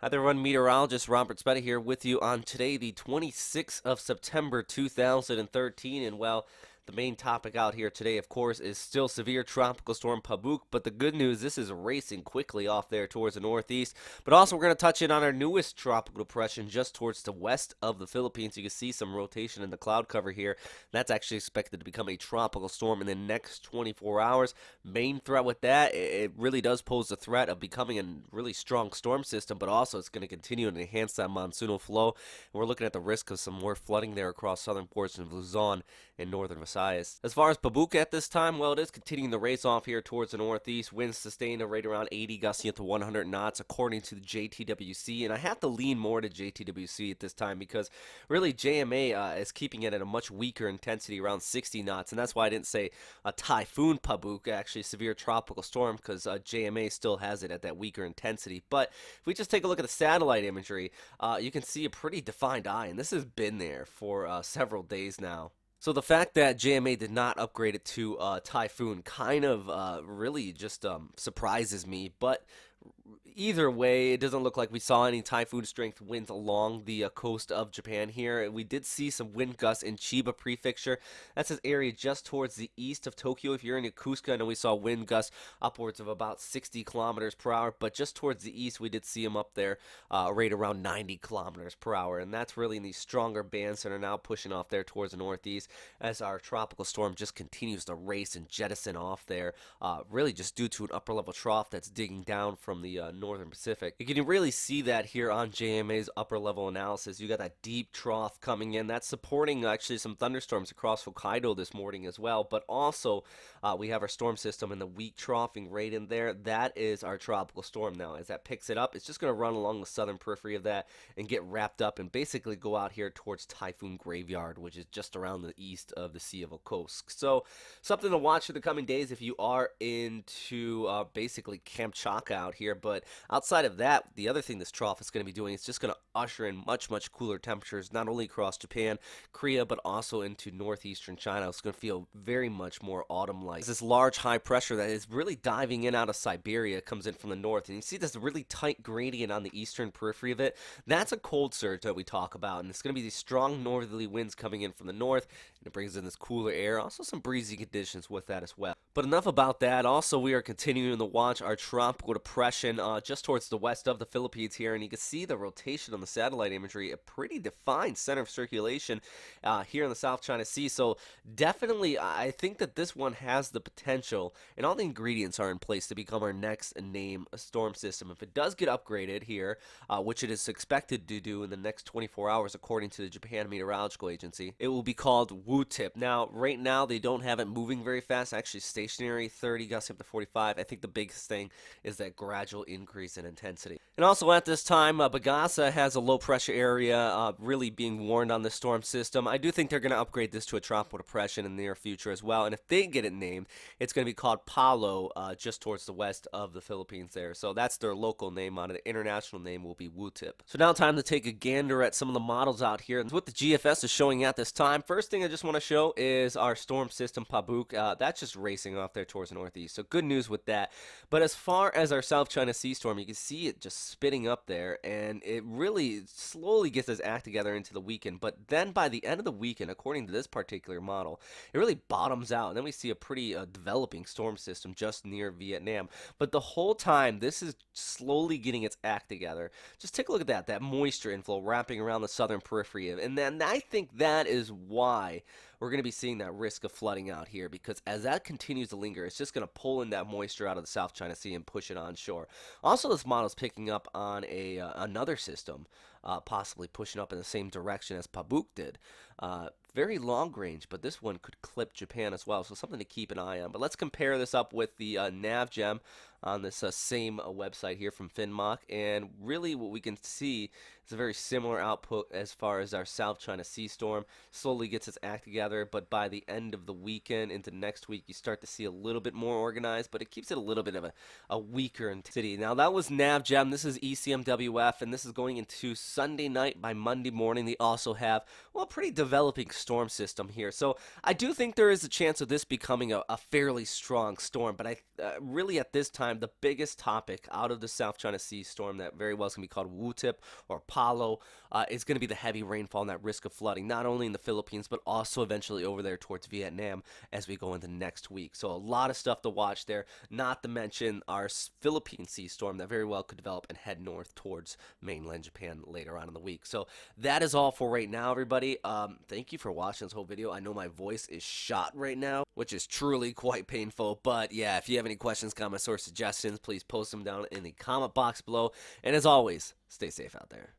Hi there, everyone. Meteorologist Robert Spetta here with you on today, the 26th of September 2013. And well, the main topic out here today, of course, is still severe tropical storm Pabuk. But the good news, this is racing quickly off there towards the northeast. But also, we're going to touch in on our newest tropical depression just towards the west of the Philippines. You can see some rotation in the cloud cover here. That's actually expected to become a tropical storm in the next 24 hours. Main threat with that, it really does pose the threat of becoming a really strong storm system, but also it's going to continue to enhance that monsoonal flow. And we're looking at the risk of some more flooding there across southern portions of Luzon and northern Visayas. As far as Pabuca at this time, well, it is continuing to race off here towards the northeast. Winds sustained at right around 80, gusting up to 100 knots according to the JTWC. And I have to lean more to JTWC at this time because really JMA is keeping it at a much weaker intensity, around 60 knots. And that's why I didn't say a typhoon Pabuca, actually severe tropical storm, because JMA still has it at that weaker intensity. But if we just take a look at the satellite imagery, you can see a pretty defined eye. And this has been there for several days now. So the fact that JMA did not upgrade it to Typhoon kind of really just surprises me. But either way, it doesn't look like we saw any typhoon strength winds along the coast of Japan here. We did see some wind gusts in Chiba Prefecture. That's an area just towards the east of Tokyo. If you're in Yokosuka, I know we saw wind gusts upwards of about 60 kilometers per hour, but just towards the east, we did see them up there right around 90 kilometers per hour. And that's really in these stronger bands that are now pushing off there towards the northeast as our tropical storm just continues to race and jettison off there, really just due to an upper level trough that's digging down from the northern Pacific. You can really see that here on JMA's upper level analysis. You got that deep trough coming in. That's supporting actually some thunderstorms across Hokkaido this morning as well. But also, we have our storm system in the weak troughing right in there. That is our tropical storm now. As that picks it up, it's just going to run along the southern periphery of that and get wrapped up and basically go out here towards Typhoon Graveyard, which is just around the east of the Sea of Okhotsk. So, something to watch for the coming days if you are into basically Kamchatka out here. But outside of that, the other thing this trough is going to be doing is just going to usher in much, much cooler temperatures, not only across Japan, Korea, but also into northeastern China. It's going to feel very much more autumn-like. This large high pressure that is really diving in out of Siberia comes in from the north, and you see this really tight gradient on the eastern periphery of it. That's a cold surge that we talk about, and it's going to be these strong northerly winds coming in from the north, and it brings in this cooler air, also some breezy conditions with that as well. But enough about that. Also, we are continuing to watch our tropical depression just towards the west of the Philippines here, and you can see the rotation on the satellite imagery, a pretty defined center of circulation here in the South China Sea. So definitely, I think that this one has the potential, and all the ingredients are in place to become our next named storm system. If it does get upgraded here, which it is expected to do in the next 24 hours, according to the Japan Meteorological Agency, it will be called Wutip. Now, right now, they don't have it moving very fast, actually stationary, 30 gusts up to 45. I think the biggest thing is that gradual increase in intensity. And also at this time, PAGASA has a low pressure area really being warned on the storm system. I do think they're going to upgrade this to a tropical depression in the near future as well. And if they get it named, it's going to be called Paolo, just towards the west of the Philippines there. So that's their local name on it. The international name will be Wutip. So now time to take a gander at some of the models out here. And what the GFS is showing at this time. First thing I just want to show is our storm system Pabuk. That's just racing off there towards the northeast. So good news with that. But as far as our South China Sea storm, you can see it just spitting up there, and it really slowly gets its act together into the weekend. But then by the end of the weekend, according to this particular model, it really bottoms out, and then we see a pretty developing storm system just near Vietnam. But the whole time, this is slowly getting its act together. Just take a look at that moisture inflow wrapping around the southern periphery, and then I think that is why we're going to be seeing that risk of flooding out here, because as that continues to linger, it's just going to pull in that moisture out of the South China Sea and push it onshore. Also, this model is picking up on another system, possibly pushing up in the same direction as Pabuk did. Very long range, but this one could clip Japan as well, so something to keep an eye on. But let's compare this up with the NavGem on this same website here from Finmock, and really what we can see is a very similar output as far as our South China Sea storm. Slowly gets its act together, but by the end of the weekend into next week, you start to see a little bit more organized, but it keeps it a little bit of a weaker intensity. Now that was NavGem, this is ECMWF, and this is going into Sunday night. By Monday morning, they also have, well, pretty developing storm system here. So I do think there is a chance of this becoming a fairly strong storm, but I really at this time, the biggest topic out of the South China Sea storm that very well is going to be called Wutip or Paolo is going to be the heavy rainfall and that risk of flooding, not only in the Philippines, but also eventually over there towards Vietnam as we go into next week. So a lot of stuff to watch there, not to mention our Philippine sea storm that very well could develop and head north towards mainland Japan later on in the week. So that is all for right now, everybody. Thank you for watching this whole video. I know my voice is shot right now, which is truly quite painful. But yeah, if you have any questions, comments, or suggestions, please post them down in the comment box below. And as always, stay safe out there.